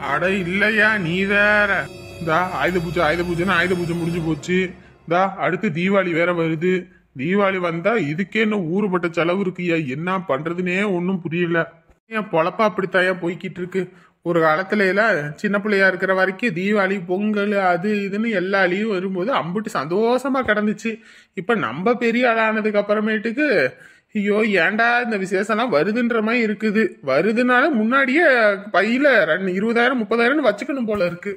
அட இல்லையா நீ வேற. இந்தா ஆயுத பூஜை முடிஞ்சு போச்சு. இந்தா அடுத்து தீபாவளி வேற வருது. தீபாவளி வந்தா இதுக்கே என்ன ஊருப்பட்ட செலவு இருக்குயா. என்ன பண்றதுனே ஒன்றும் புரியல. என் பொழப்பா அப்படித்தாயா போய்கிட்டு இருக்கு. ஒரு காலத்துல எல்லாம் சின்ன பிள்ளையா இருக்கிற வரைக்கும் தீபாவளி பொங்கல் அது இதுன்னு எல்லா லீவும் வரும்போது அம்புட்டு சந்தோஷமா கிடந்துச்சு. இப்ப நம்ம பெரிய ஆளானதுக்கு அப்புறமேட்டுக்கு ஐயோ ஏன்டா இந்த விசேஷம்லாம் வருதுன்ற மாதிரி இருக்குது. வருதுனால முன்னாடியே பையில 20,000 30,000 வச்சுக்கணும் போல இருக்கு.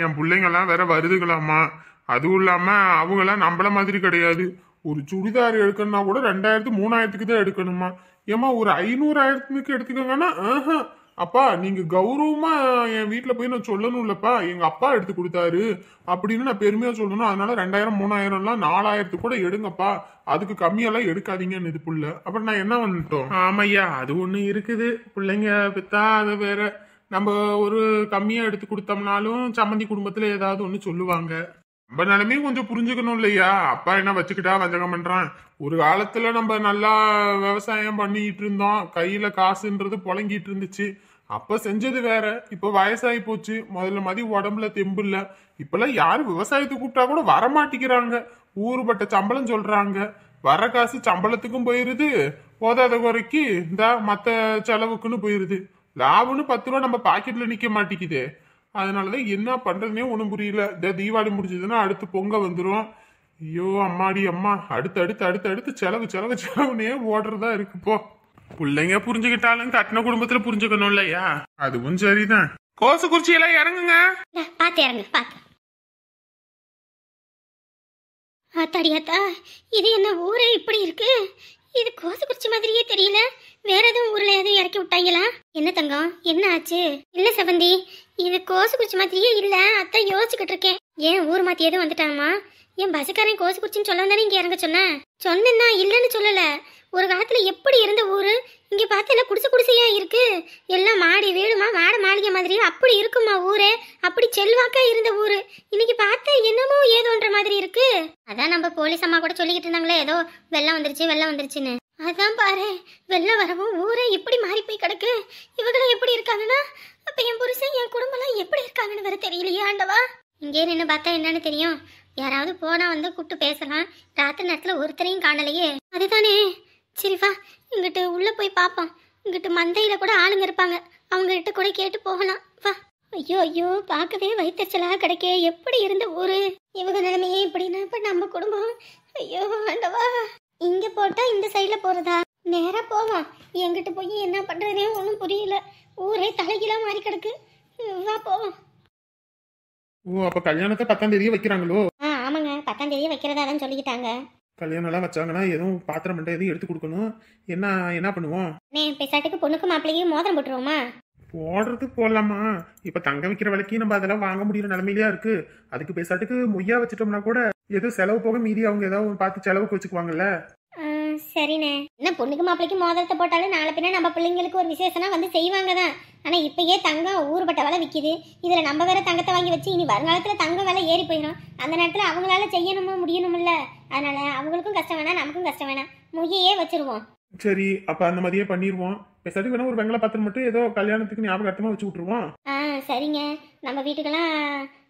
என் பிள்ளைங்கெல்லாம் வேற வருதுங்களாமா. அதுவும் இல்லாம அவங்கெல்லாம் நம்மள மாதிரி கிடையாது. ஒரு சுடிதார் எடுக்கணும்னா கூட 2000 3000 தான் எடுக்கணுமா. ஏமா ஒரு 500,000 எடுத்துக்கோங்கன்னா அப்பா நீங்க கௌரவமா என் வீட்டுல போய் நான் சொல்லணும்லப்பா, எங்க அப்பா எடுத்து கொடுத்தாரு அப்படின்னு நான் பெருமையா சொல்லணும். அதனால 2000 3000 4000 கூட எடுங்கப்பா, அதுக்கு கம்மியெல்லாம் எடுக்காதீங்கன்னு இது புள்ள. அப்புறம் நான் என்ன வந்துட்டோம். ஆமையா அது ஒண்ணு இருக்குது. பிள்ளைங்க பெத்தா அது வேற. நம்ம ஒரு கம்மியா எடுத்து கொடுத்தோம்னாலும் சம்மந்தி குடும்பத்துல ஏதாவது ஒண்ணு சொல்லுவாங்க. நம்ம நிலைமையும் கொஞ்சம் புரிஞ்சுக்கணும் இல்லையா. அப்பா என்ன வச்சுக்கிட்டா வஞ்சகம் பண்றான். ஒரு காலத்துல நம்ம நல்லா விவசாயம் பண்ணிட்டு இருந்தோம், கையில காசுன்றது புழங்கிட்டு இருந்துச்சு. அப்ப செஞ்சது வேற. இப்ப வயசாகி போச்சு. முதல்ல மாதிரி உடம்புல தெம்பு இல்ல. இப்பெல்லாம் யாரும் விவசாயத்துக்கு கூப்பிட்டா கூட வரமாட்டிக்கிறாங்க. ஊருப்பட்ட சம்பளம் சொல்றாங்க. வர காசு சம்பளத்துக்கும் போயிருது, போதாத குறைக்கு இந்த மத்த செலவுக்குன்னு போயிருது. லாபம்னு 10 ரூபா நம்ம பாக்கெட்ல நிக்க மாட்டேங்குது. அதனாலதான் என்ன பண்றதுனே ஒண்ணும் புரியல. இந்த தீபாவளி முடிஞ்சதுன்னா அடுத்து பொங்க வந்துடும். ஐயோ அம்மாடி அம்மா, அடுத்து அடுத்து அடுத்து அடுத்து செலவு செலவு செலவுனே ஓடுறதா இருக்கு. போ பிள்ளைங்க புரிஞ்சுக்கிட்டாலும் கட்டின குடும்பத்துல புரிஞ்சுக்கணும் இல்லையா. அதுவும் சரிதான். கோசு குறிச்சி எல்லாம் இறங்குங்க. பாத்து இறங்கு பாத்து. ஆத்தாடியாத்தா, இது என்ன ஊரே இப்படி இருக்கு? இது கோசக்குறிச்சி மாதிரியே தெரியல. வேற எதுவும் ஊர்ல எதுவும் இறக்கி விட்டாங்களா? என்ன தங்கம், என்ன ஆச்சு? இல்ல செவந்தி, இது கோசக்குறிச்சி மாதிரியே இல்ல. அதான் யோசிச்சுக்கிட்டு இருக்கேன். ஏன் ஊர் மாத்தி எதுவும் வந்துட்டாமா? என் பஸ்ஸுக்காரன் கோசக்குறிச்சின்னு சொல்ல தானே இங்க இறங்க சொன்னேன்னா இல்லன்னு சொல்லல. ஒரு காலத்துல எப்படி இருந்த ஊரு, இங்க பார்த்து எல்லாம் குடிசை குடிசையா இருக்கு. எல்லாம் மாடி வீடுமா, மாட மாளிகை மாதிரி அப்படி இருக்குமா ஊரே. அப்படி செல்வாக்கா இருந்த ஊரு இன்னைக்கு பார்த்தா என்னமோ ஏதோன்ற மாதிரி இருக்கு. அதான் நம்ம போலீஸ் அம்மா கூட சொல்லிக்கிட்டு இருந்தாங்களே, ஏதோ வெள்ளம் வந்துருச்சுன்னு. அதான் பாரு, வெள்ளம் வரவும் ஊரே இப்படி மாறி போய் கிடக்கு. இவங்களும் எப்படி இருக்காங்கன்னா அப்ப என் புருஷன் என் குடும்பம் எல்லாம் எப்படி இருக்காங்கன்னு வேற தெரியலையே ஆண்டவா. இங்கே நின்று பார்த்தா என்னன்னு தெரியும். யாராவது போனா வந்து கூப்பிட்டு பேசலாம். ராத்திரி நேரத்துல ஒருத்தரையும் காணலையே. அதுதானே. சரி வா, இங்கிட்டு உள்ள போய் பாப்போம். இங்கிட்டு மந்தையில கூட ஆளுங்க இருப்பாங்க, அவங்க கிட்ட கூட கேட்டு போகலாம். வா. ஐயோ ஐயோ, பார்க்கவே வயிற்றுச்சலா கிடைக்கே. எப்படி இருந்த ஊரு, இவங்க நிலைமையே இப்படின்னா இப்ப நம்ம குடும்பம். ஐயோ ஆண்டவா. இங்க போட்டா இந்த சைட்ல போறதா? நேரா போவோம். எங்கிட்ட போய் என்ன பண்றதுனே ஒன்றும் புரியல. ஊரே தலைகீழா மாறி கிடக்கு. வா போவோம். ஓ அப்ப கல்யாணத்தை 10ஆம் தேதியே வைக்கிறாங்களோ? ஆமாங்க, 10ஆம் தேதியே வைக்கிறதா தான் சொல்லிக்கிட்டாங்க. கல்யாணம் எல்லாம் வச்சாங்கன்னா எதுவும் பாத்திரம் மட்டும் எதையும் எடுத்து கொடுக்கணும். என்ன பண்ணுவோம்? பேசாட்டுக்கு பொண்ணுக்கு மாப்பிள்ளையும் மோதிரம் போட்டுருவோமா? போடுறது போடலாமா? இப்ப தங்க வைக்கிற விலைக்கு நம்ம அதெல்லாம் வாங்க முடியற நிலைமையிலயா இருக்கு. அதுக்கு பேசாட்டுக்கு மொய்யா வச்சுட்டோம்னா கூட ஏதோ செலவு போக மீறி அவங்க ஏதாவது பார்த்து செலவுக்கு வச்சுக்குவாங்கல்ல. சரிண்ணே. என்ன பொண்ணுக்கு மாப்பிள்ளைக்கு மோதிரத்தை போட்டாலும் நாளை பின்ன நம்ம பிள்ளைங்களுக்கு ஒரு விசேஷம்னா வந்து செய்வாங்க தான். ஆனா இப்பயே தங்கம் ஊருப்பட்ட விலை விற்கிது. இதுல நம்ம வேற தங்கத்தை வாங்கி வச்சு இனி வருங்காலத்துல தங்க விலை ஏறி போயிடும். அந்த நேரத்துல அவங்களால செய்யணுமோ முடியணும்ல. அதனால அவங்களுக்கும் கஷ்டம் வேணாம், நமக்கும் கஷ்டம் வேணாம். மொய்யே வச்சிருவோம். சரி அப்ப அந்த மாதிரியே பண்ணிடுவோம். பேசாட்டி வேணா ஒரு வெங்கல பாத்திரம் மட்டும் ஏதோ கல்யாணத்துக்கு ஞாபகார்த்தமா வச்சு விட்டுருவோம். சரிங்க. நம்ம வீட்டுக்கெல்லாம்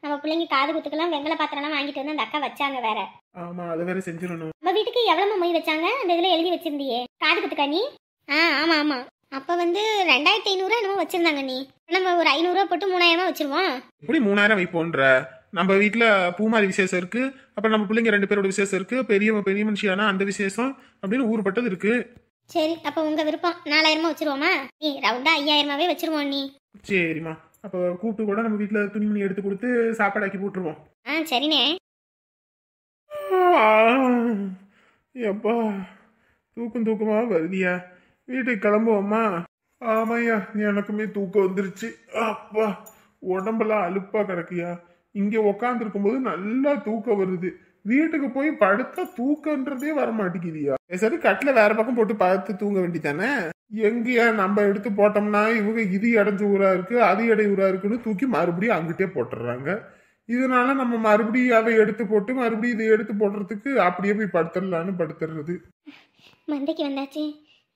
நம்ம பிள்ளைங்க காது குத்துக்கெல்லாம் வெங்கல பாத்திரம்லாம் வாங்கிட்டு வந்து அந்த அக்கா வச்சாங்க வேற. ஆமா அதை வேற செஞ்சிடணும். நம்ம வீட்டுக்கு எவ்வளவு மொய் வச்சாங்க அந்த இதுல எழுதி வச்சிருந்தியே காது குத்துக்கா நீ? ஆமா ஆமா. அப்ப வந்து 2500 என்னமோ வச்சிருந்தாங்க நீ. நம்ம ஒரு 500 போட்டு 3000 வச்சிருவோம். இப்படி 3000 வைப்போன்ற. நம்ம வீட்டுல பூமாரி விசேஷம் இருக்கு, அப்புறம் நம்ம பிள்ளைங்க 2 பேரோட விசேஷம் இருக்கு, பெரிய மனுஷியானா அந்த விசேஷம் அப்படின்னு ஊருப்பட்டது இருக்கு. சரி அப்ப உங்க விருப்பம். 4000 வச்சிருவோமா? நீ ரவுண்டா 5000 வச்சிருவோம் நீ. சரிம்மா. அப்ப கூப்பிட்டு கூட நம்ம வீட்டுல துணிமணி எடுத்து கொடுத்து சாப்பாடு ஆக்கி போட்டுருவோம். சரிண்ணே. எப்பா தூக்கமா வருதியா? வீட்டுக்கு கிளம்புவோம்மா? ஆமாய்யா, எனக்குமே தூக்கம் வந்துருச்சு. அப்பா உடம்பெல்லாம் அலுப்பா கிடக்குயா. இங்க உக்காந்துருக்கும் போது நல்லா தூக்கம் வருது. வீட்டுக்கு போய் படுத்தா தூக்கன்றதே வர மாட்டேங்குதியா. சரி கட்டில வேற பக்கம் போட்டு பார்த்து தூங்க வேண்டிதானே. எங்கயா நம்ம எடுத்து போட்டோம்னா இவங்க இது இடைஞ்ச ஊரா இருக்கு அது இடை ஊரா இருக்குன்னு தூக்கி மறுபடியும் அங்கிட்டே போட்டுடுறாங்க. இதனால நம்ம மறுபடியும் அதை எடுத்து போட்டு மறுபடியும் இதை எடுத்து போடுறதுக்கு அப்படியே போய் படுத்துடலான்னு படுத்துறது. மந்தைக்கு வந்தாச்சு.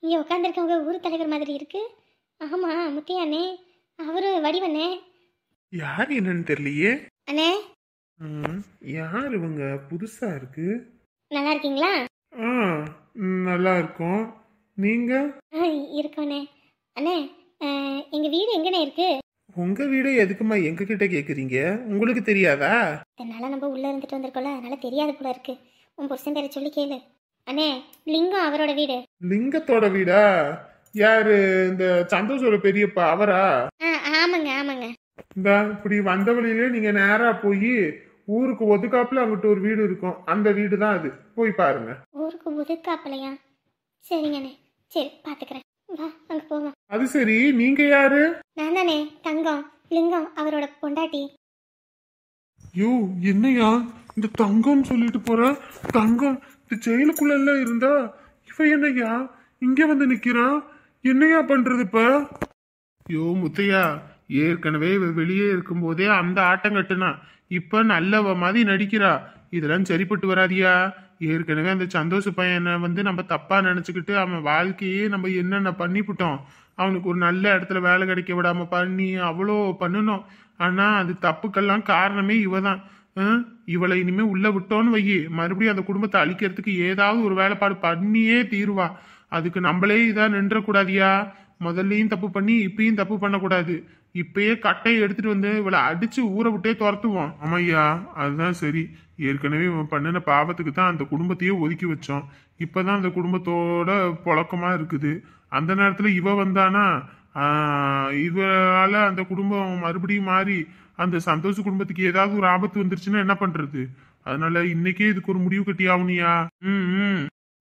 இங்கே உட்காந்துருக்கவங்க ஊர் தலைவர் மாதிரி இருக்கு. ஆமா முத்தியானே, அவரு வடிவண்ணே. யார் என்னன்னு தெரியலையே. அண்ணே யார் இவங்க? புதுசா இருக்கு. நல்லா இருக்கீங்களா? ஆ நல்லா இருக்கும். நீங்க? இருக்கோண்ணே. அண்ணே எங்க வீடு எங்கண்ணே இருக்கு? உங்க வீடு எதுக்குமா எங்க கிட்ட கேக்குறீங்க? உங்களுக்கு தெரியாதா? இதனால நம்ம உள்ள இருந்துட்டு வந்திருக்கோம்ல, அதனால தெரியாது போல இருக்கு. உன் புருஷன் பேரை சொல்லி கேளு. அண்ணே லிங்கம் அவரோட வீடு. லிங்கத்தோட வீடா? யாரு? இந்த சந்தோஷோட பெரியப்பா அவரா? ஆமாங்க ஆமாங்க. இந்த இப்படி வந்த வழியிலே நீங்க நேரா போய் ஊருக்கு ஒதுக்காப்புல அங்கிட்ட ஒரு வீடு இருக்கும், அந்த வீடு தான் அது. போய் பாருங்க. ஊருக்கு ஒதுக்காப்பலையா? சரிங்கண்ணே, சரி பாத்துக்கிறேன். வா அங்க போவோம். அது சரி, நீங்க யாரு? நான் தானே தங்கம், லிங்கம் அவரோட பொண்டாட்டி. யோ என்னையா இந்த தங்கம்னு சொல்லிட்டு போற? தங்கம் இந்த ஜெயிலுக்குள்ள எல்லாம் இருந்தா இவ என்னையா இங்க வந்து நிக்கிறான்? என்னையா பண்றது இப்ப? யோ முத்தையா, ஏற்கனவே இவ வெளியே இருக்கும் போதே அந்த ஆட்டம் கட்டுனா, இப்ப நல்லவ மாதிரி நடிக்கிறா. இதெல்லாம் சரிப்பட்டு வராதியா. ஏற்கனவே அந்த சந்தோஷ பையனை வந்து நம்ம தப்பா நினைச்சுக்கிட்டு அவன் வாழ்க்கையே நம்ம என்னென்ன பண்ணிவிட்டோம். அவனுக்கு ஒரு நல்ல இடத்துல வேலை கிடைக்க விடாம பண்ணி அவ்வளோ பண்ணணும். ஆனா அது தப்புக்கெல்லாம் காரணமே இவ தான். இவளை இனிமே உள்ள விட்டோன்னு வையி, மறுபடியும் அந்த குடும்பத்தை அழிக்கிறதுக்கு ஏதாவது ஒரு வேலைப்பாடு பண்ணியே தீருவா. அதுக்கு நம்மளே இதா நின்றக்கூடாதியா. முதல்லையும் தப்பு பண்ணி இப்பயும் தப்பு பண்ணக்கூடாது. இப்பயே கட்டையை எடுத்துட்டு வந்து இவளை அடிச்சு ஊற விட்டே துரத்துவோம். ஆமையா அதுதான் சரி. ஏற்கனவே இவன் பண்ணின பாவத்துக்கு தான் அந்த குடும்பத்தையே ஒதுக்கி வச்சோம். இப்பதான் அந்த குடும்பத்தோட புழக்கமா இருக்குது. அந்த நேரத்துல இவ வந்தானா இவளால அந்த குடும்பம் மறுபடியும் மாறி அந்த சந்தோஷ குடும்பத்துக்கு ஏதாவது ஒரு ஆபத்து வந்துருச்சுன்னா என்ன பண்றது? அதனால இன்னைக்கே இதுக்கு ஒரு முடிவு கட்டி ஆகணியா.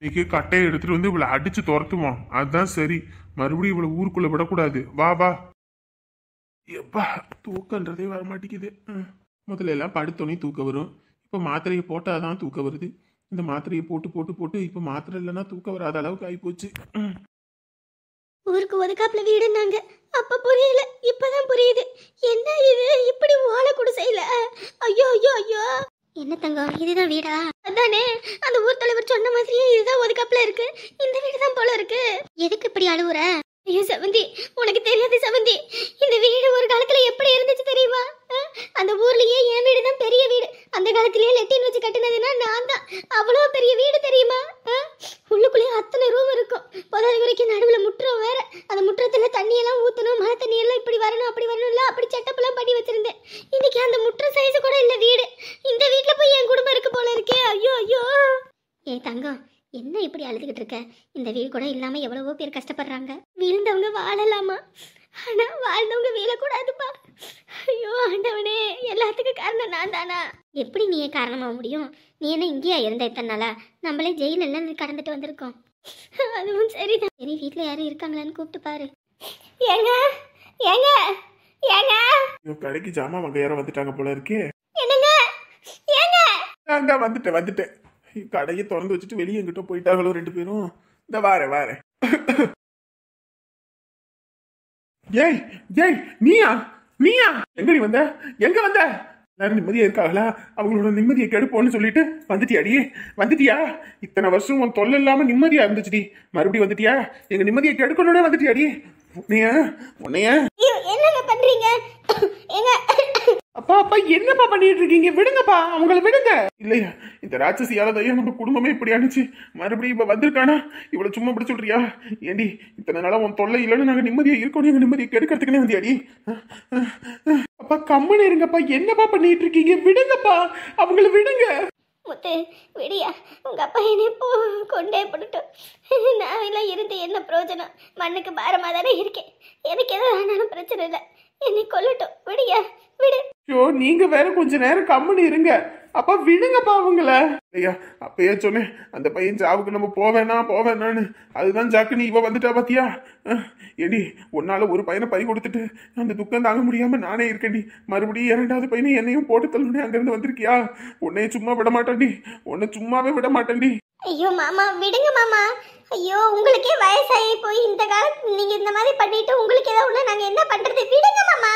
இன்னைக்கு கட்டையை எடுத்துட்டு வந்து இவளை அடிச்சு துரத்துவோம். அதுதான் சரி. மறுபடியும் இவளை ஊருக்குள்ள விடக்கூடாது. வா வா. எப்பா தூக்கன்றதே வர மாட்டேங்குது. முதல்ல எல்லாம் படுத்தோன்னே தூக்கம் வரும். இப்போ மாத்திரையை போட்டாதான் தூக்கம் வருது. இந்த மாத்திரையை போட்டு போட்டு போட்டு இப்போ மாத்திரை இல்லைன்னா தூக்கம் வராத அளவுக்கு ஆயிப்போச்சு. ஊருக்கு ஒதுக்காப்புல வீடுனாங்க, அப்ப புரியல, இப்பதான் புரியுது. என்ன இது இப்படி ஓலை கூட செய்யல? ஐயோ ஐயோ ஐயோ. என்ன தங்கம், இதுதான் வீடா? அதானே, அந்த ஊர் தலைவர் சொன்ன மாதிரியே இதுதான் ஒதுக்காப்புல இருக்கு. இந்த வீடு தான் போல இருக்கு. எதுக்கு இப்படி அழுவுற? ஐயோ சவந்தி, உனக்கு தெரியாது சவந்தி, இந்த வீடு ஒரு காலத்துல எப்படி இருந்துச்சு தெரியுமா? அந்த ஊர்லயே என் வீடு தான் பெரிய வீடு. அந்த காலத்திலேயே லெட்டின் வச்சு கட்டினதுன்னா நான் தான். அவ்வளோ பெரிய வீடு தெரியுமா? உள்ளுக்குள்ளேயே அத்தனை ரூம் இருக்கும். பொதாதி வரைக்கும் நடுவில் முற்றம் வேற. அந்த முற்றத்துல தண்ணியெல்லாம் ஊற்றணும், மழை தண்ணியெல்லாம் இப்படி வரணும் அப்படி வரணும்ல, அப்படி செட்டப்பெல்லாம் பண்ணி வச்சிருந்தேன். இன்னைக்கு அந்த முற்றம் சைஸ் கூட இல்லை வீடு. இந்த வீட்டுல போய் என் குடும்பம் இருக்கு போல இருக்கே. ஐயோ ஐயோ. ஏ தங்கம், என்ன இப்படி அழுதுகிட்டு இருக்க? இந்த வீடு கூட இல்லாம எவ்வளவோ பேர் கஷ்டப்படுறாங்க. வீழ்ந்தவங்க வாழலாமா, ஆனா வாழ்ந்தவங்க வீழக்கூடாதுப்பா. ஐயோ ஆண்டவனே, எல்லாத்துக்கும் காரணம் நான் தானா? எப்படி நீயே காரணமாக முடியும்? நீ என்ன இங்கேயா இருந்த இத்தனை நாளா? நம்மளே ஜெயில எல்லாம் கடந்துட்டு வந்திருக்கோம். அதுவும் சரிதான். சரி, வீட்டுல யாரும் இருக்காங்களான்னு கூப்பிட்டு பாரு. ஏங்க ஏங்க ஏங்க, கடைக்கு ஜாமான் வாங்க யாரும் வந்துட்டாங்க போல இருக்கே. என்னங்க ஏங்க? நான் வந்துட்டேன். கடையை திறந்து வச்சுட்டு வெளியே எங்கிட்ட போயிட்டாங்களோ ரெண்டு பேரும். இந்த வாரேன். ஏய் ஏய், நீயா எங்க நீ வந்த? எங்க வந்த? எல்லாரும் நிம்மதியா இருக்காங்களா? அவங்களோட நிம்மதியை கெடுப்போன்னு சொல்லிட்டு வந்துட்டியா? இத்தனை வருஷம் உன் தொல்லை இல்லாம நிம்மதியா இருந்துச்சுடி, மறுபடியும் வந்துட்டியா? எங்க நிம்மதியை கெடுக்கணும்னே வந்துட்டியாடி? உன்னைய என்னங்க பண்றீங்க? அப்பா என்னப்பா பண்ணிட்டு இருக்கீங்க? விடுங்கப்பா, அவங்களை விடுங்க. இல்லையா, இந்த ராட்சசியால தான் நம்ம குடும்பமே இப்படி அனுச்சு. மறுபடியும் இப்ப வந்திருக்கானா? இவ்வளவு சும்மா இப்படி சொல்றியா? ஏண்டி இத்தனை நாளா உன் தொல்லை இல்லைன்னு நாங்க நிம்மதியா இருக்கணும், எங்க நிம்மதியை கெடுக்கிறதுக்குனே வந்தியாடி? அப்பா கம்முன்னு இருங்கப்பா. என்னப்பா பண்ணிட்டு இருக்கீங்க? விடுங்கப்பா, அவங்களை விடுங்க. முத்து விடியா, உங்க அப்பா என்னை கொண்டே போட்டுட்டோம். நான் எல்லாம் இருந்து என்ன பிரயோஜனம்? மண்ணுக்கு பாரமா தானே இருக்கேன். எனக்கு எதாவது ஆனாலும் பிரச்சனை இல்லை. என்னை கொல்லட்டும், விடியா விடு. ஐயோ, நீங்க வேற கொஞ்ச நேரம் கம்முன்னு இருங்க. அப்பா விடுங்கப்பா அவங்கள. ஐயா அப்பயே சொன்னேன், அந்த பையன் ஜாவுக்கு நம்ம போவேனான்னு. அதுதான் ஜாக்கு நீ இவ வந்துட்டா பாத்தியா? ஏடி, உன்னால ஒரு பையனை பறி கொடுத்துட்டு அந்த துக்கம் தாங்க முடியாம நானே இருக்கேன்டி. மறுபடியும் இரண்டாவது பையனை என்னையும் போட்டு தள்ளுனே அங்கிருந்து வந்திருக்கியா? உன்னைய சும்மா விட மாட்டேன்டி, உன்னை சும்மாவே விட மாட்டேன்டி. ஐயோ மாமா விடுங்க மாமா. ஐயோ, உங்களுக்கே வயசாகி போய் இந்த காலத்து நீங்க இந்த மாதிரி பண்ணிட்டு உங்களுக்கு ஏதாவது ஒண்ணு நாங்க என்ன பண்றது? விடுங்க மாமா.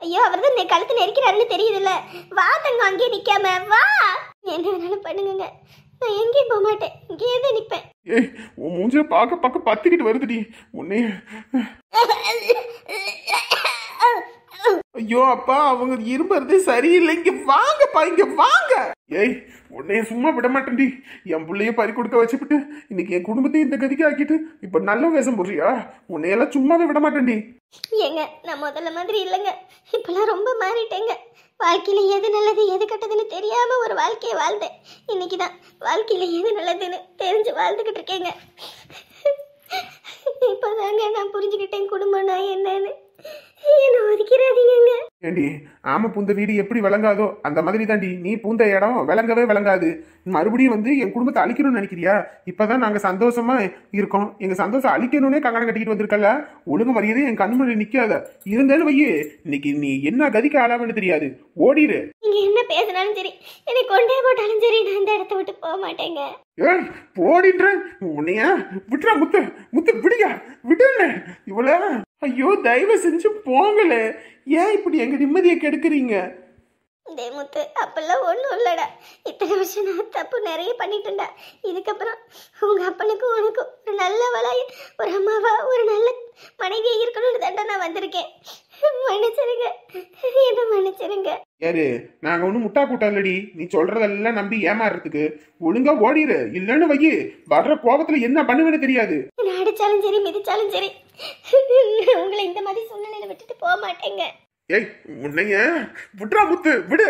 ஐயோ, அவர் தான் கழுத்து நெரிக்கிறாருன்னு தெரியுதுல்ல. வா தங்கம், அங்கேயே நிக்காம வா. என்ன வேணாலும் பண்ணுங்க, நான் எங்கேயும் போக மாட்டேன், இங்கேயே தான் நிப்பேன். ஏய், உன் மூஞ்சில பார்க்க பத்திக்கிட்டு வருதுடி உன்னைய. ஐயோ அப்பா, அவங்க இரும்புறது சரியில்லை. இங்க வாங்கப்பா, இங்க வாங்க. ஏய், உன்னைய சும்மா விட மாட்டேன்டி. என் பிள்ளைய பறி கொடுக்க வச்சுக்கிட்டு இன்னைக்கு என் குடும்பத்தையும் இந்த கதிக்கு ஆக்கிட்டு இப்ப நல்ல வேஷம் போடுறியா? உன்னையெல்லாம் சும்மாவே விட மாட்டேன்டி. ஏங்க, நான் முதல்ல மாதிரி இல்லைங்க. இப்பெல்லாம் ரொம்ப மாறிட்டேங்க. வாழ்க்கையில எது நல்லது எது கெட்டதுன்னு தெரியாம ஒரு வாழ்க்கையை வாழ்ந்தேன். இன்னைக்குதான் வாழ்க்கையில எது நல்லதுன்னு தெரிஞ்சு வாழ்ந்துகிட்டு இருக்கேங்க. இப்பதாங்க நான் புரிஞ்சுக்கிட்டேன் குடும்பம்னா என்னன்னு. என்ன ஒதுக்கிறாதீங்க. ஏண்டி, ஆமை பூந்த வீடு எப்படி விளங்காதோ அந்த மாதிரி தாண்டி நீ பூந்த இடம் விளங்கவே விளங்காது. மறுபடியும் என் குடும்பத்தை அழிக்கணும்னு நினைக்கிறியா? இப்பதான் நாங்க சந்தோஷமா இருக்கோம். எங்க சந்தோஷம் அழிக்கணும்னே கங்கணம் கட்டிக்கிட்டு வந்திருக்கல. ஒழுங்கு மரியாதை என் கண் முன்னாடி நிக்காத. இருந்தேன்னு வையே, இன்னைக்கு நீ என்ன கதிக்கு ஆளாவன்னு தெரியாது. ஓடிரு. நீங்க என்ன பேசினாலும் சரி, என்னை கொண்டே போட்டாலும் சரி, நான் இந்த இடத்த விட்டு போக மாட்டேங்க. ஏய், போடின்ற உன்னைய விட்டுறா. முத்து முத்து விடுங்க, விடுன்னு இவ்வளோ. ஐயோ, தயவு செஞ்சு போங்களே. ஏன் இப்படி எங்க நிம்மதியை கெடுக்குறீங்க? டே முத்து, அப்பெல்லாம் ஒன்றும் இல்லைடா. இத்தனை வருஷம் நான் தப்பு நிறைய பண்ணிட்டேன்டா. இதுக்கப்புறம் உங்க அப்பனுக்கும் உனக்கும் ஒரு நல்ல வளாய், ஒரு அம்மாவா, ஒரு நல்ல மனைவியா இருக்கணும்னு தாண்டா நான் வந்திருக்கேன். மன்னிச்சிருங்க, என்ன மன்னிச்சிருங்க. யாரு, நாங்க ஒன்றும் முட்டா கூட்டம் இல்லடி. நீ சொல்றதெல்லாம் நம்பி ஏமாறுறதுக்கு. ஒழுங்கா ஓடிரு. இல்லைன்னு வையி, வர்ற கோபத்துல என்ன பண்ணுவேன்னு தெரியாது. என்ன அடிச்சாலும் சரி, மிதிச்சாலும் சரி, உங்களை இந்த மாதிரி சூழ்நிலையில விட்டுட்டு போக மாட்டேங்க. ஏய், உன்னைய விட்றா முத்து, விடு.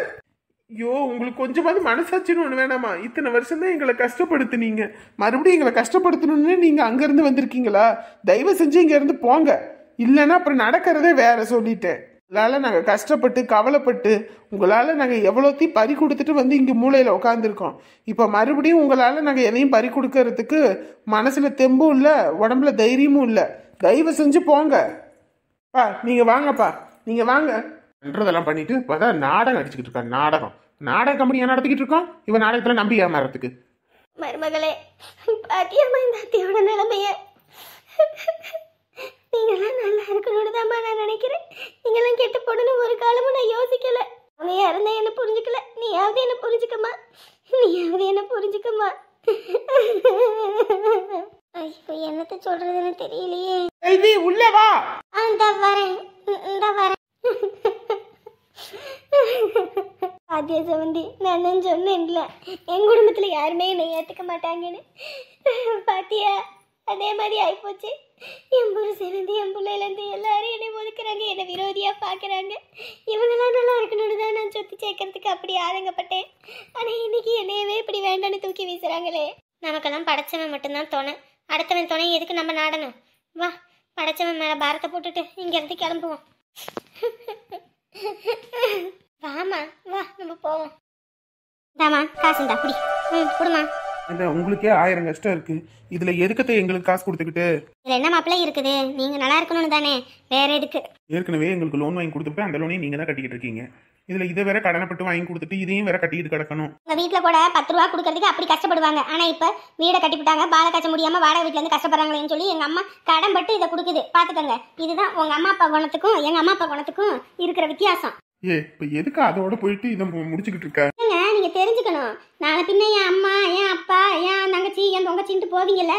ஐயோ, உங்களுக்கு கொஞ்சமாவது மனசாட்சின்னு ஒண்ணு வேணாமா? இத்தனை வருஷம் தான் எங்களை கஷ்டப்படுத்துனீங்க. மறுபடியும் எங்களை கஷ்டப்படுத்தணும்னு நீங்க அங்கிருந்து வந்திருக்கீங்களா? தயவு செஞ்சு இங்க இருந்து போங்க. இல்லைன்னா அப்புறம் நடக்கிறதே வேற. சொல்லிட்டேன். உங்களால நாங்க கஷ்டப்பட்டு கவலைப்பட்டு உங்களால நாங்க எவ்வளோத்தையும் பறி கொடுத்துட்டு இங்க மூளையில உட்காந்துருக்கோம். இப்ப மறுபடியும் உங்களால நாங்க எதையும் பறி கொடுக்கறதுக்கு மனசுல தெம்பும் இல்ல, உடம்புல தைரியமும் இல்ல. தயவு செஞ்சு போங்க. நீங்க வாங்கப்பா, நீங்க வாங்க. பண்றதெல்லாம் பண்ணிட்டு இப்பதான் நாடகம் அடிச்சுக்கிட்டு இருக்கா. நாடக கம்பெனியா நடத்திக்கிட்டு இருக்கோம். இவன் நாடகத்துல நம்பி ஏமாறதுக்கு. மருமகளே, பாத்தியம்மா இந்த அத்தையோட நிலைமைய. நீங்களாம் நல்லா இருக்கணும்னு தான் நான் நினைக்கிறேன். நீங்களாம் கெட்டு போடணும் ஒரு காலமும் நான் யோசிக்கல. அவங்க யாருந்தா என்ன புரிஞ்சுக்கல. நீயாவது என்ன புரிஞ்சுக்கமா, நீயாவது என்ன புரிஞ்சுக்கமா. இப்போ என்னத்த சொல்றதுன்னு தெரியலையே. உள்ள வா. இந்த வரேன். பாத்தியா சவந்தி, நான் சொன்னேன்ல என் குடும்பத்துல யாருமே என்னை ஏத்துக்க மாட்டாங்கன்னு. பாத்தியா, அதே மாதிரி ஆயிப்போச்சு. என் புருஷன்லேருந்து என் பிள்ளையிலேருந்து எல்லாரும் என்னை ஒதுக்குறாங்க, என்னை விரோதியா பாக்குறாங்க. இவங்கெல்லாம் நல்லா இருக்கணும்னு தான் நான் சொத்து சேர்க்கறதுக்கு அப்படி ஆதங்கப்பட்டேன். ஆனா இன்னைக்கு என்னையவே இப்படி வேண்டான்னு தூக்கி வீசுறாங்களே. நமக்கெல்லாம் படைச்சவன் மட்டும்தான் துணை. அடுத்தவன் துணை எதுக்கு நம்ம நாடணும்? வா, படைச்சவன் மேல பாரத்தை போட்டுட்டு இங்க இருந்து கிளம்புவோம். வாமா, வா நம்ம போவோம். தாமா, காசுண்டா குடி. குடுமா. உங்களுக்கே 1000 கஷ்டம் இருக்கு. இதுல எதுக்கத்தை எங்களுக்கு காசு கொடுத்துக்கிட்டு? இதுல என்ன மாப்பிள்ள இருக்குது? நீங்க நல்லா இருக்கணும்னு தானே, வேற எதுக்கு? ஏற்கனவே எங்களுக்கு லோன் வாங்கி கொடுத்துட்டு அந்த லோனையும் நீங்க தான் கட்டிக்கிட்டு இருக்கீங்க. இதுல இதை வேற கடனப்பட்டு வாங்கி கொடுத்துட்டு இதையும் வேற கட்டிக்கிட்டு கிடக்கணும். உங்க வீட்டுல கூட 10 ரூபா கொடுக்கறதுக்கு அப்படி கஷ்டப்படுவாங்க. ஆனா இப்ப வீடை கட்டிவிட்டாங்க, பாலை காய்ச்ச முடியாம வாடகை வீட்டுல இருந்து கஷ்டப்படுறாங்களேன்னு சொல்லி எங்க அம்மா கடன் பட்டு இதை கொடுக்குது. பாத்துக்கோங்க. இதுதான் உங்க அம்மா அப்பா குணத்துக்கும் எங்க அம்மா அப்பா குணத்துக்கும் இருக்கிற வித்தியாசம். இப்ப எதுக்கு அதோட போயிட்டு இதை முடிச்சுக்கிட்டு இருக்க? நீங்க தெரிஞ்சுக்கணும். நாளை பின்ன என் அம்மா, என் அப்பா, என் தங்கச்சி, என் தொங்கச்சின்ட்டு போவீங்கல்ல,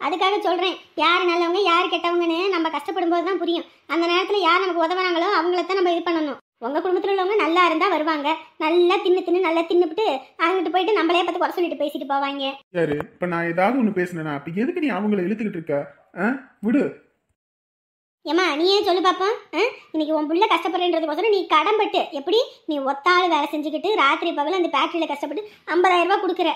அதுக்காக சொல்றேன். யாரு நல்லவங்க யாரு கெட்டவங்கன்னு நம்ம கஷ்டப்படும் போதுதான் புரியும். அந்த நேரத்துல யார் நமக்கு உதவுறாங்களோ அவங்களத்தான் நம்ம இது பண்ணணும். உங்க குடும்பத்துல உள்ளவங்க நல்லா இருந்தா வருவாங்க, நல்லா தின்னு நல்லா தின்னுபிட்டு அங்கிட்டு போயிட்டு நம்மளே பார்த்து குறை சொல்லிட்டு பேசிட்டு போவாங்க. சரி, இப்ப நான் ஏதாவது ஒண்ணு பேசினேன்னா அப்ப எதுக்கு நீ அவங்கள இழுத்துக்கிட்டு இருக்க? விடு. ஏமா, நீ ஏன் சொல்லு பாப்பா. இன்னைக்கு உன் புள்ள கஷ்டப்படுறதுக்கோசரம் நீ கடன்பட்டு எப்படி நீ ஒத்தாள் வேலை செஞ்சுக்கிட்டு ராத்திரி பகல அந்த ஃபேக்டரியில கஷ்டப்பட்டு 50,000 ரூபாய் கொடுக்குற.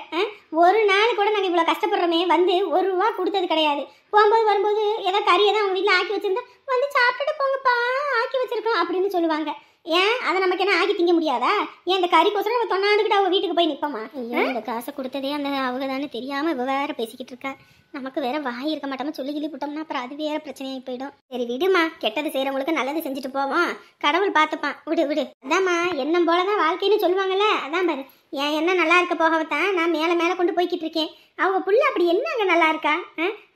ஒரு நாள் கூட நாங்கள் இவ்வளோ கஷ்டப்படுறோமே, வந்து 1 ரூபா கொடுத்தது கிடையாது. போகும்போது வரும்போது ஏதோ கறியை தான் உங்க வீட்டில் ஆக்கி வச்சிருந்தா வந்து சாப்பிட்டுட்டு போங்கப்பா, ஆக்கி வச்சிருக்கோம் அப்படின்னு சொல்லுவாங்க. ஏன் அதை நமக்கு என்ன ஆக்கி திங்க முடியாதா? ஏன் இந்த கறிக்கோசரம் நம்ம தொண்ணாந்துக்கிட்டு அவங்க வீட்டுக்கு போய் நிற்போமா? இந்த காசை கொடுத்ததே அந்த அவங்க தானே தெரியாம இவ வேற பேசிக்கிட்டு இருக்கா. நமக்கு வேற வாய் இருக்க மாட்டாம சொல்லி கிளி போட்டோம்னா அப்புறம் அது வேற பிரச்சனையாகி போயிடும். சரி விடுமா, கெட்டது செய்யறவங்களுக்கு நல்லது செஞ்சுட்டு போவோம், கடவுள் பார்த்துப்பான். விடு விடு. அதாம்மா, எண்ணம் போலதான் வாழ்க்கைன்னு சொல்லுவாங்கல்ல, அதான் பாரு. என் என்ன நல்லா இருக்க போகத்தான் நான் மேலே மேலே கொண்டு போய்கிட்டு இருக்கேன். அவங்க புள்ள அப்படி என்ன அங்கே நல்லா இருக்கா?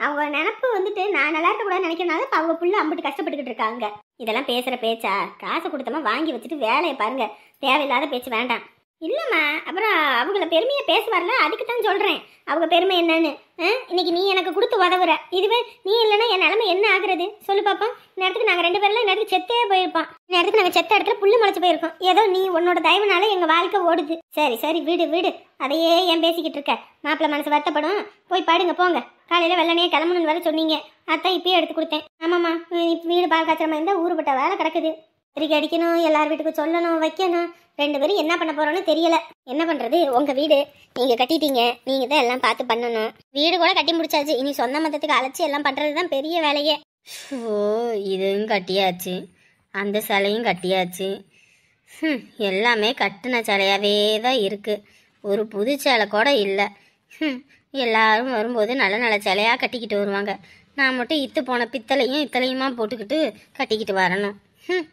அவங்க நினப்பு வந்துட்டு நான் நல்லா இருக்க கூடாதுன்னு நினைக்கிறனால இப்போ அவங்க புள்ள அம்பிட்டு கஷ்டப்பட்டுக்கிட்டு இருக்காங்க. இதெல்லாம் பேசுகிற பேச்சா? காசு கொடுத்தமா வாங்கி வச்சுட்டு வேலையை பாருங்க. தேவையில்லாத பேச்சு வேண்டாம். இல்லம்மா, அப்புறம் அவங்கள பெருமையை பேசுவார்ல, அதுக்கு தான் சொல்றேன். அவங்க பெருமை என்னன்னு. இன்னைக்கு நீ எனக்கு கொடுத்து உதவுற. இதுவே நீ இல்லைன்னா என் நிலைமை என்ன ஆகுறது சொல்லு பாப்போம். நேரத்துக்கு நாங்கள் 2 பேர்ல நேரத்துக்கு செத்தே போயிருப்போம். நேரத்துக்கு நாங்கள் செத்த இடத்துல புல்லு முளைச்சு போயிருக்கோம். ஏதோ நீ உன்னோட தயவுனால எங்க வாழ்க்கை ஓடுது. சரி சரி, வீடு வீடு, அதையே ஏன் பேசிக்கிட்டு இருக்க? மாப்பிள்ளை மனசு வருத்தப்படும். போய் பாடுங்க போங்க. காலையில வெள்ளனையே கிளம்பணும்னு வேற சொன்னீங்க. அதான் இப்பயே எடுத்து கொடுத்தேன். ஆமாம்மா, வீடு பால் காய்ச்சறமா இருந்தால் ஊருப்பட்ட வேலை கிடக்குது. திருக்கி அடிக்கணும், எல்லார் வீட்டுக்கு சொல்லணும், வைக்கணும். 2 பேரும் என்ன பண்ண போறோன்னு தெரியல. என்ன பண்றது? உங்க வீடு நீங்க கட்டிட்டீங்க, நீங்க தான் எல்லாம் பார்த்து பண்ணணும். வீடு கூட கட்டி முடிச்சாச்சு. இனி சொந்த மதத்துக்கு அழைச்சி எல்லாம் பண்றதுதான் பெரிய வேலையே. ஓ, இதுவும் கட்டியாச்சு, அந்த சிலையும் கட்டியாச்சு. எல்லாமே கட்டின சிலையாவே தான் இருக்கு. ஒரு புது சேலை கூட இல்லை. எல்லாரும் வரும்போது நல்ல நல்ல சிலையா கட்டிக்கிட்டு வருவாங்க. நான் மட்டும் இத்து போன இத்தலையுமா போட்டுக்கிட்டு கட்டிக்கிட்டு வரணும்.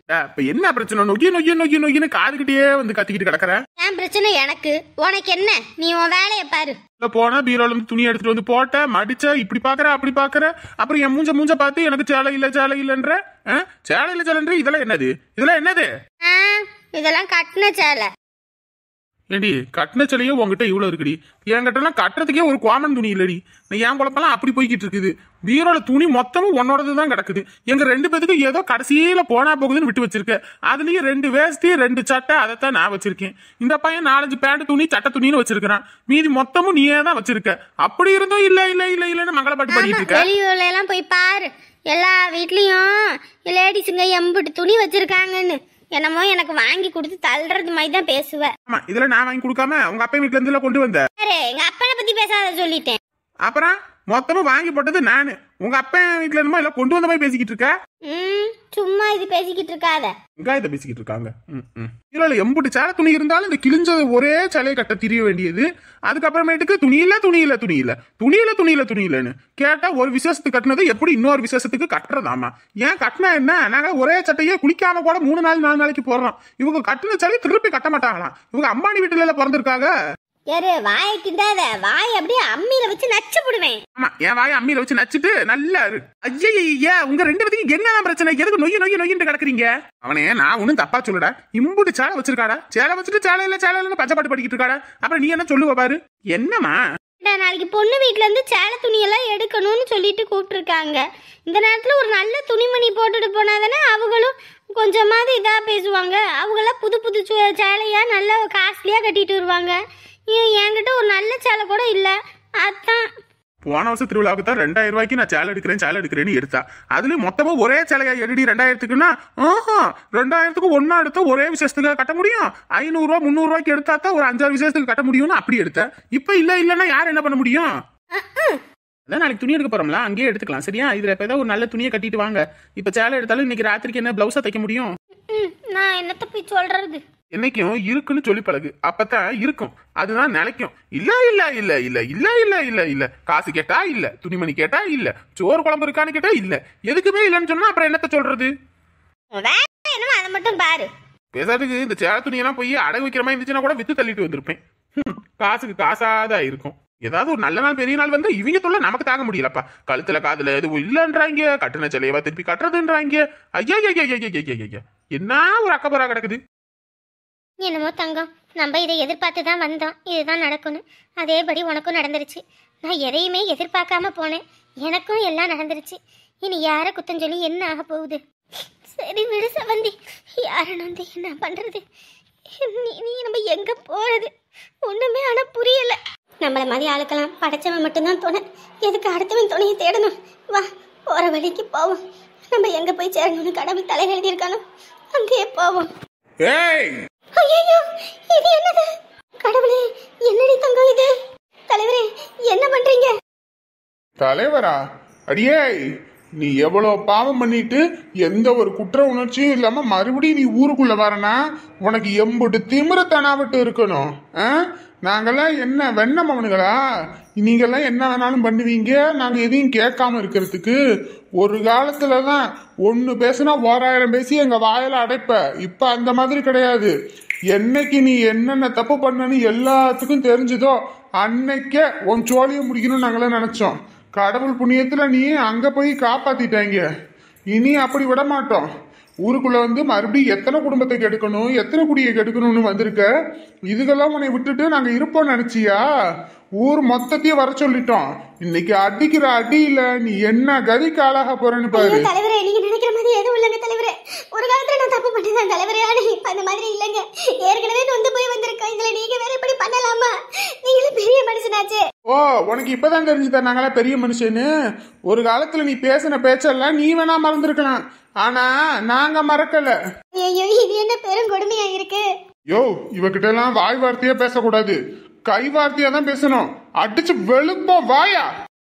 இப்ப என்ன பிரச்சனை? நொய்யு காதுகிட்டே வந்து கத்திக்கிட்டு கிடக்குற. ஏன் பிரச்சனை எனக்கு? உனக்கு என்ன? நீ உன் வேலையை பாரு. போனா பீரோல இருந்து துணி எடுத்துட்டு வந்து போட்ட, மடிச்ச, இப்படி பாக்குற அப்படி பாக்குற. அப்புறம் என் மூஞ்ச பார்த்து எனக்கு சேலை இல்லன்ற, சேலை இல்லன்ற. இதெல்லாம் என்னது? இதெல்லாம் கட்டின சேலை. ஏடி, கட்டின சிலையும் உங்ககிட்ட இவ்வளவு இருக்குடி. என்கிட்ட எல்லாம் கட்டுறதுக்கே ஒரு காமன் துணி இல்லடி. என் குழப்பெல்லாம் அப்படி போய்கிட்டு இருக்குது. பீரோல துணி மொத்தமும் உன்னோடதுதான் கிடக்குது. எங்க 2 பேத்துக்கு ஏதோ கடைசியில போனா போகுதுன்னு விட்டு வச்சிருக்க. அதுலயும் 2 வேஷ்டி 2 சட்டை, அதைத்தான் நான் வச்சிருக்கேன். இந்த பையன் 4-5 பேண்ட் துணி, சட்டை துணின்னு வச்சிருக்கான். மீதி மொத்தமும் நீயே தான் வச்சிருக்க. அப்படி இருந்தும் இல்லன்னு மங்களப்பாட்டு பாடிட்டு இருக்க. வெளியூர்ல எல்லாம் போய் பாரு, எல்லா வீட்லயும் லேடிஸுங்க எம்பிட்டு துணி வச்சிருக்காங்கன்னு. என்னமோ எனக்கு வாங்கி கொடுத்து தள்ளுறது மாதிரி தான் பேசுவேன். ஆமா, இதுல நான் வாங்கி கொடுக்காம உங்க அப்பா வீட்டுல இருந்து கொண்டு வந்த. எங்க அப்பனை பத்தி பேசாத சொல்லிட்டேன். அப்புறம் மொத்தமா வாங்கி போட்டது நானு. உங்க அப்பா வீட்டுல இருந்தமா எல்லாம் கொண்டு வந்த மாதிரி பேசிக்கிட்டு இருக்க. சும்மா இது பேசிக்கிட்டு இருக்காத. இதை பேசிக்கிட்டு இருக்காங்க. இதுல எம்புட்டு சேலை துணி இருந்தாலும் இந்த கிழிஞ்ச ஒரே சேலையை கட்ட தெரிய வேண்டியது. அதுக்கப்புறமேட்டுக்கு துணி இல்லன்னு கேட்டா, ஒரு விசேஷத்துக்கு கட்டினது எப்படி இன்னொரு விசேஷத்துக்கு கட்டுறதாமா? ஏன் கட்டினா என்ன? நாங்க ஒரே சட்டையே குளிக்காம கூட 3 நாள் 4 நாளைக்கு போடுறோம். இவங்க கட்டின சேலையை திருப்பி கட்ட மாட்டாங்களாம். இவங்க அம்பானி வீட்டுல எல்லாம் பிறந்திருக்காங்க. யாரு வாயை கிண்டாத? வாய் அப்படியே அம்மியில வச்சு நச்சு போடுவேன். ஆமா, என் வாயை அம்மியில வச்சு நச்சுட்டு நல்லா ஐயா, உங்க 2 பேத்துக்கு என்னதான் பிரச்சனை? எதுக்கு நொய்யின்னு கிடக்குறீங்க? அவனே, நான் ஒன்னும் தப்பா சொல்லடா. இம்புட்டு சேலை வச்சிருக்காடா. சேலை வச்சுட்டு சேலை இல்ல பச்சைப்பாட்டு படிக்கிட்டு இருக்காடா. அப்புறம் நீ என்ன சொல்லுவ பாரு. என்னமா? நாளைக்கு பொண்ணு வீட்டுல இருந்து சேலை துணியெல்லாம் எடுக்கணும்னு சொல்லிட்டு கூப்பிட்டுருக்காங்க. இந்த நேரத்துல ஒரு நல்ல துணிமணி போட்டுட்டு போனாதானே அவங்களும் கொஞ்சமாவது இதா பேசுவாங்க. அவங்களாம் புது புது சேலையா நல்லா காஸ்ட்லியா கட்டிட்டு வருவாங்க. என்கிட்ட ஒரு நல்ல சேலை கூட இல்ல. அதான் போன வருஷம் திருவிழாவுக்கு தான் 2000 ரூபாய்க்கு நான் சேலை எடுக்கிறேன்னு எடுத்தா. அதுலயும் மொத்தமா ஒரே சேலையா எடுடி 2000க்குன்னா 2000க்கு ஒன்னா எடுத்தா ஒரே விசேஷத்துக்கு கட்ட முடியும். 500 ரூபா 300 ரூபாய்க்கு எடுத்தா தான் ஒரு 5-6 விசேஷத்துக்கு கட்ட முடியும்னு அப்படி எடுத்த. இப்ப இல்லன்னா யார் என்ன பண்ண முடியும்? அதான் நாளைக்கு துணி எடுக்க போறோம்ல, அங்கேயே எடுத்துக்கலாம். சரியா? இதுல இப்ப ஏதாவது ஒரு நல்ல துணியை கட்டிட்டு வாங்க. இப்ப சேலை எடுத்தாலும் இன்னைக்கு ராத்திரிக்கு என்ன பிளவுஸா தைக்க முடியும்? நான் என்னத்த போய் சொல்றது? என்னைக்கும் இருக்குன்னு சொல்லி பழகு, அப்பதான் இருக்கும். அதுதான் நிலைக்கும். இல்ல காசு கேட்டா இல்ல, துணிமணி கேட்டா இல்ல, சோறு குழம்பு இருக்கான்னு கேட்டா இல்ல, எதுக்குமே இல்லன்னு சொன்னா அப்புறம் என்னத்த சொல்றது? அதை மட்டும் பாரு. பேசாதுக்கு இந்த சேலை துணியெல்லாம் போய் அடகு வைக்கிற மாதிரி இருந்துச்சுன்னா கூட வித்து தள்ளிட்டு வந்திருப்பேன். காசுக்கு காசாதான் இருக்கும். ஏதாவது ஒரு நல்ல நாள் பெரிய நாள் வந்து இவங்க தொல்லை நமக்கு தாங்க முடியலப்பா. கழுத்துல காதுல எதுவும் இல்லன்றாங்க, கட்டுன சிலையவா திருப்பி கட்டுறதுன்றாங்க. ஐயா, என்ன ஒரு அக்கபரா கிடக்குது. என்னமோ தங்கம், நம்ம இதை எதிர்பார்த்து தான் வந்தோம். இதுதான் நடக்கணும். அதேபடி உனக்கும் நடந்துருச்சு. நான் எதையுமே எதிர்பார்க்காம போனேன். எனக்கும் எல்லாம் நடந்துருச்சு. இனி யாரை குத்தம் சொல்லி என்ன ஆக போகுது? சரி விடு சவந்தி, யாருன்னு வந்து என்ன பண்றது? நீ நம்ம எங்க போறது? ஒண்ணுமே ஆனா புரியல. நம்மள மாதிரி ஆளுக்கலாம் படைச்சவன் மட்டும்தான் துணை. எதுக்கு அடுத்தவன் துணையை தேடணும்? வா, போற வழிக்கு போவோம். நம்ம எங்க போய் சேரணும்னு கடவுள் தலை எழுதியிருக்கானோ அங்கேயே போவோம். ஐயோ, இது என்னது? கடவுளே, என்னடி தங்கம் இது? தலைவரே, என்ன பண்றீங்க? தலைவரா? அடியே, நீ எவ்வளவு பாவம் பண்ணிட்டு எந்த ஒரு குற்ற உணர்ச்சியும் இல்லாம மறுபடியும் நீ ஊருக்குள்ள வரனா உனக்கு எம்புட்டு திமிரத்தனாவிட்டு இருக்கணும். நாங்கெல்லாம் என்ன வெண்ணமவனுங்களா? நீங்கெல்லாம் என்ன வேணாலும் பண்ணுவீங்க, நாங்க எதையும் கேட்காம இருக்கிறதுக்கு. ஒரு காலத்துலதான் 1 பேசுனா 1000 பேசி எங்க வாயில அடைப்ப. இப்ப அந்த மாதிரி கிடையாது. என்னைக்கு நீ என்னென்ன தப்பு பண்ணனு எல்லாத்துக்கும் தெரிஞ்சுதோ அன்னைக்கே உன் சோழியை முடிக்கணும்னு நாங்களாம் நினைச்சோம். கடவுள் புண்ணியத்துல நீ அங்க போய் காப்பாத்திட்டாங்க. இனி அப்படி விட மாட்டோம். ஊருக்குள்ள வந்து மறுபடியும் எத்தனை குடும்பத்தை கெடுக்கணும் எத்தனை குடியை கெடுக்கணும்னு வந்திருக்க. இதுக்கெல்லாம் உன்னை விட்டுட்டு நாங்க இருப்போம் நினைச்சியா? ஊர் மொத்தத்தையும் வர சொல்லிட்டோம். இன்னைக்கு அடிக்கிற அடியில நீ என்ன கதிக்கு ஆளாக போறன்னு பாரு. தலைவரே, நீங்க நினைக்கிற மாதிரி எதுவும் இல்லைங்க தலைவரே. ஒரு காலத்துல நான் தப்பு பண்ணிதான் தலைவரே. ஆனா இப்ப அந்த மாதிரி இல்லைங்க. ஏற்கனவே நொந்து போய் வந்திருக்கோம். இதுல நீங்க வேற இப்படி பண்ணலாமா? நீங்களும் பெரிய மனுஷனாச்சே. ஓ, உனக்கு இப்பதான் தெரிஞ்சுதான் நாங்களா பெரிய மனுஷன்னு. ஒரு காலத்துல நீ பேசின பேச்செல்லாம் நீ வேணா மறந்துருக்கலாம், ஆனா நாங்க மறக்கல. ஐயோ, இது என்ன பெரும் கொடுமையா இருக்கு. யோ, இவகிட்ட எல்லாம் வாய் வார்த்தையா பேசக்கூடாது, கை வார்த்தையா தான் பேசணும். அடிச்சு வெளுப்போம் வாயா.